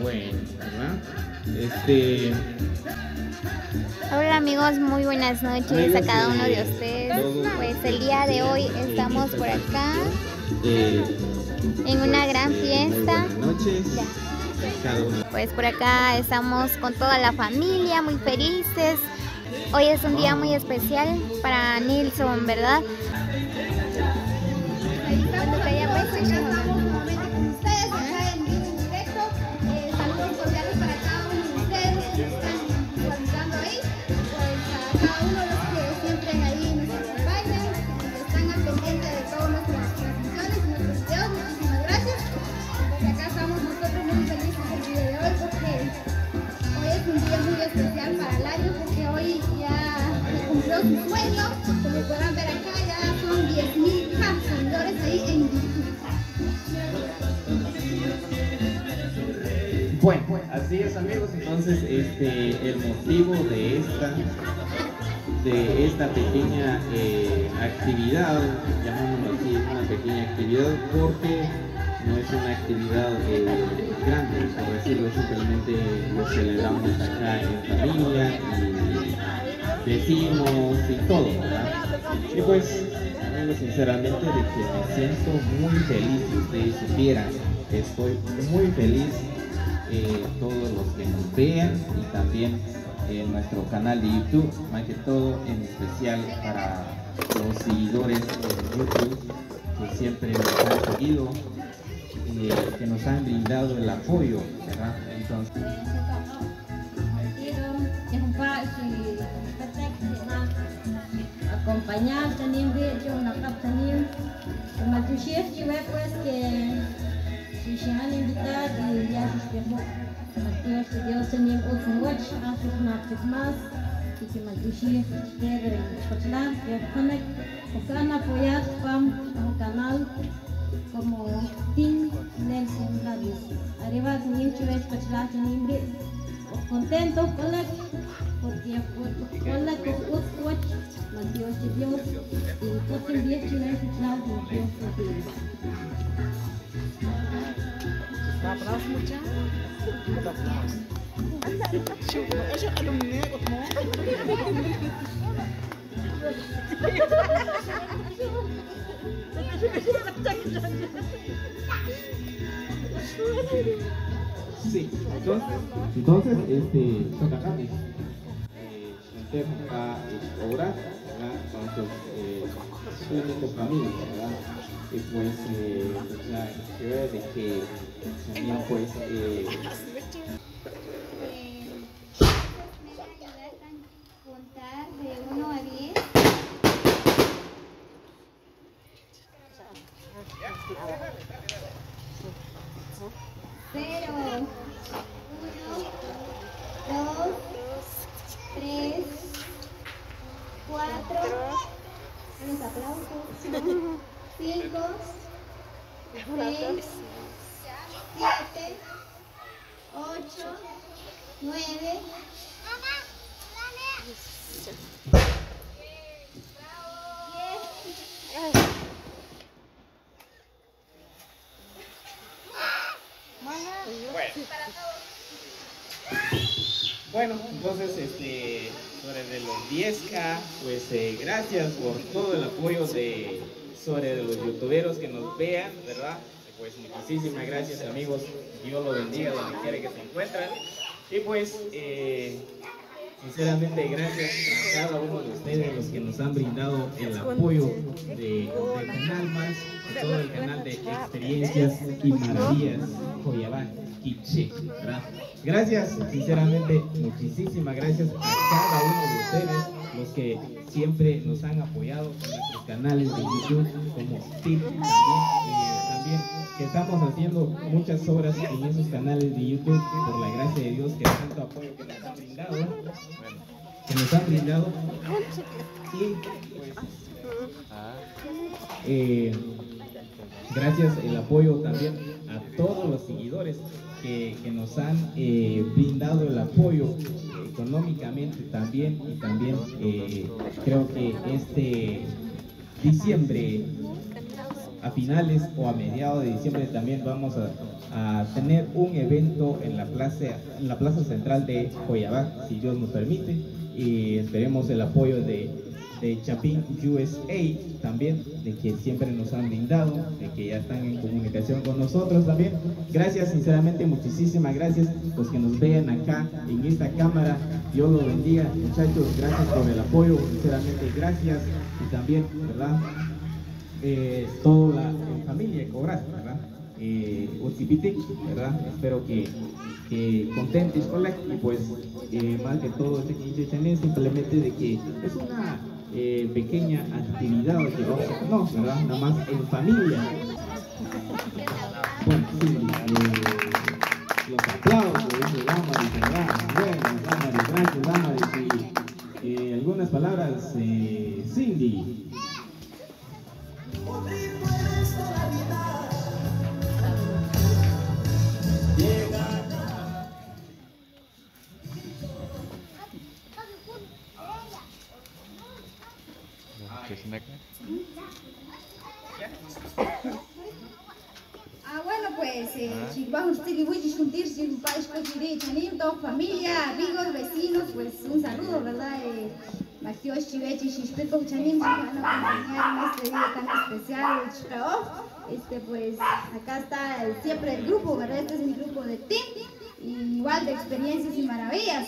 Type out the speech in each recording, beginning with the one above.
Bueno, ¿verdad? Hola amigos, muy buenas noches a cada uno de ustedes. Pues el día de hoy estamos por acá en una gran fiesta. Buenas noches. Pues por acá estamos con toda la familia, muy felices. Hoy es un día muy especial para Nilson, ¿verdad? Su sueño, como podrán ver acá, ya son 10.000 seguidores ahí en YouTube. Bueno, así es amigos, entonces el motivo de esta pequeña actividad, llamémoslo así, una pequeña actividad porque no es una actividad grande, por decirlo, simplemente lo celebramos acá en familia y decimos y todo, ¿verdad? Y pues, amigos, sinceramente de que me siento muy feliz, si ustedes supieran, estoy muy feliz, todos los que nos vean y también en nuestro canal de YouTube, más que todo, en especial para los seguidores de YouTube que siempre nos han seguido, que nos han brindado el apoyo, ¿verdad? Entonces, acompañar también de ellos, una también, como tu chef, yo veo pues que si se han invitado y ya se despejó, que Dios tenía otro watch, hace una vez más, y que tu chef quiere escuchar, que puedan apoyar el canal como Team Nelson Radios. Arriba también se ve escuchar también contento con la porque con la que watch Dios y Dios y todo el día que no es claro de Dios. Abraço mucha. شوف ايش علمني اطمئن. sí, entonces toca acá, a orar, ¿verdad? Entonces, único camino, ¿verdad? Y pues, ya creo de que también pues, Contar de 1 a 10. Cero, 1, 2, 3, 4, unos aplausos, 5, 6, 7, 8, 9, bueno, entonces sobre de los 10K, pues gracias por todo el apoyo sobre los youtuberos que nos vean, ¿verdad? Pues muchísimas gracias amigos, Dios los bendiga donde quiera que se encuentren. Y pues sinceramente gracias a cada uno de ustedes los que nos han brindado el apoyo del canal más, todo el canal de experiencias y maravillas Joyabán Quiché, ¿verdad? Gracias, sinceramente, muchísimas gracias a cada uno de ustedes, los que siempre nos han apoyado en nuestros canales de YouTube, como Tip también que estamos haciendo muchas obras en esos canales de YouTube, por la gracia de Dios, que tanto apoyo que nos han brindado, y pues, gracias el apoyo también a todos los seguidores que nos han brindado el apoyo económicamente también, y también creo que este diciembre a finales o a mediados de diciembre también vamos a tener un evento en la plaza central de Joyabá, si Dios nos permite, y esperemos el apoyo de Chapin USA también, de que siempre nos han brindado, de que ya están en comunicación con nosotros también. Gracias, sinceramente, muchísimas gracias los que nos vean acá en esta cámara. Dios los bendiga, muchachos, gracias por el apoyo, sinceramente gracias. Y también, ¿verdad? Toda la familia de Cobras, ¿verdad? Utzipitic, ¿verdad? Espero que contentes con la, y pues más que todo simplemente de que es una pequeña actividad que vamos a, no, ¿verdad? Nada más en familia. Bueno, sí, los aplausos, Damaris, ¿verdad? Bueno, Damaris, gracias, Damaris. Y algunas palabras, Cindy. Bueno, pues, si vamos a juntarse un país con toda familia, amigos, vecinos, pues un saludo, ¿verdad? Pues acá está siempre el grupo, ¿verdad? Este es mi grupo de team, y igual de experiencias y maravillas.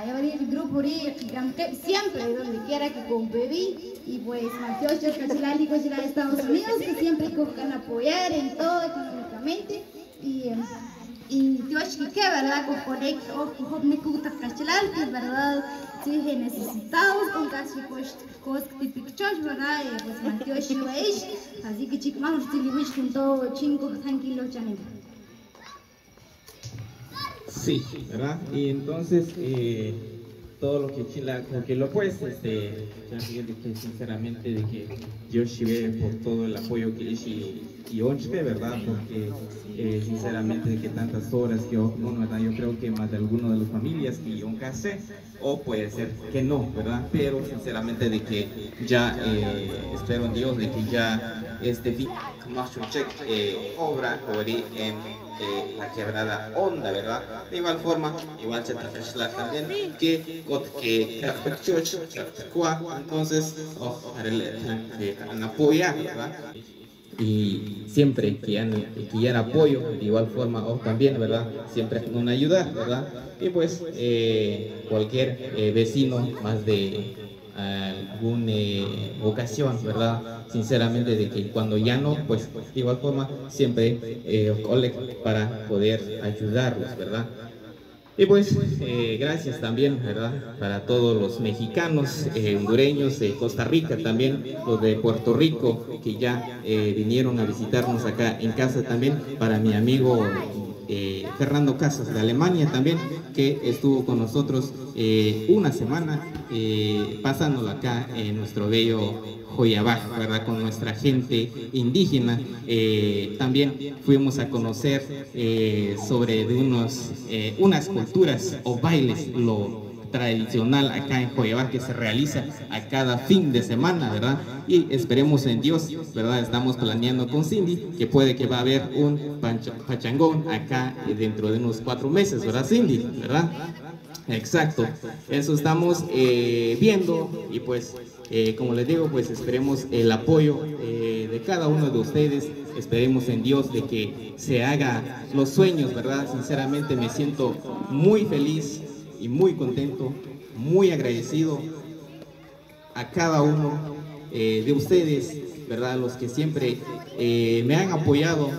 Ya venir el grupo siempre, donde quiera que conviví, y pues Matiochos, Cachilálicos de Estados Unidos, que siempre van a apoyar en todo económicamente, y Dios que verdad, con conecto, con me gusta Cachilal, que verdad, sí, necesitados, con casi cosas típicas, verdad, pues Matiochos, así que chicos, vamos a estar con todo, 5 tranquilos, ya no. Sí, ¿verdad? Y entonces, todo lo que Chila, porque lo pues, ya fíjate que sinceramente de que yo llevé por todo el apoyo que hice y onche, ¿verdad? Porque sinceramente de que tantas horas que uno, ¿verdad? Yo creo que más de alguno de las familias que yo casé, o puede ser que no, ¿verdad? Pero sinceramente de que ya espero en Dios de que ya fin más un check obra en la quebrada onda, ¿verdad? De igual forma, igual se trata también que entonces han apoyado, ¿verdad? Y siempre que han apoyo, de igual forma, o también, ¿verdad? Siempre nos ayuda, ¿verdad? Y pues cualquier vecino más de alguna ocasión, ¿verdad? Sinceramente de que cuando ya no, pues de igual forma siempre para poder ayudarlos, ¿verdad? Y pues gracias también, ¿verdad? Para todos los mexicanos, hondureños, de Costa Rica también, los de Puerto Rico que ya vinieron a visitarnos acá en casa también, para mi amigo Fernando Casas de Alemania también, que estuvo con nosotros una semana pasándolo acá en nuestro bello Joyabá, ¿verdad? Con nuestra gente indígena. También fuimos a conocer sobre unas culturas o bailes, lo tradicional acá en Joyabá que se realiza a cada fin de semana, ¿verdad? Y esperemos en Dios, ¿verdad? Estamos planeando con Cindy que puede que va a haber un pachangón acá dentro de unos 4 meses, ¿verdad, Cindy? ¿Verdad? Exacto, eso estamos viendo, y pues como les digo, pues esperemos el apoyo de cada uno de ustedes, esperemos en Dios de que se haga los sueños, ¿verdad? Sinceramente me siento muy feliz y muy contento, muy agradecido a cada uno de ustedes, ¿verdad? Los que siempre me han apoyado.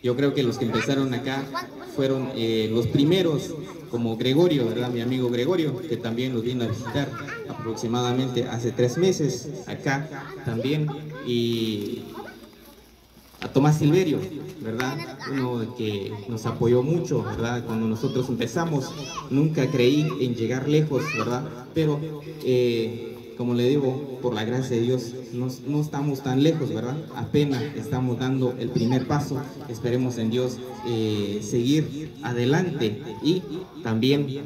Yo creo que los que empezaron acá fueron los primeros, como Gregorio, ¿verdad? Mi amigo Gregorio, que también nos vino a visitar aproximadamente hace 3 meses acá también, y a Tomás Silverio, ¿verdad? Uno que nos apoyó mucho, ¿verdad? Cuando nosotros empezamos, nunca creí en llegar lejos, ¿verdad? Pero como le digo, por la gracia de Dios, no estamos tan lejos, ¿verdad? Apenas estamos dando el primer paso. Esperemos en Dios seguir adelante y también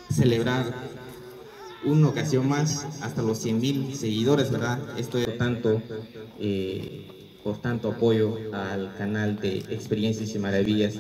celebrar una ocasión más hasta los 100.000 seguidores, ¿verdad? Esto es por tanto apoyo al canal de Experiencias y Maravillas.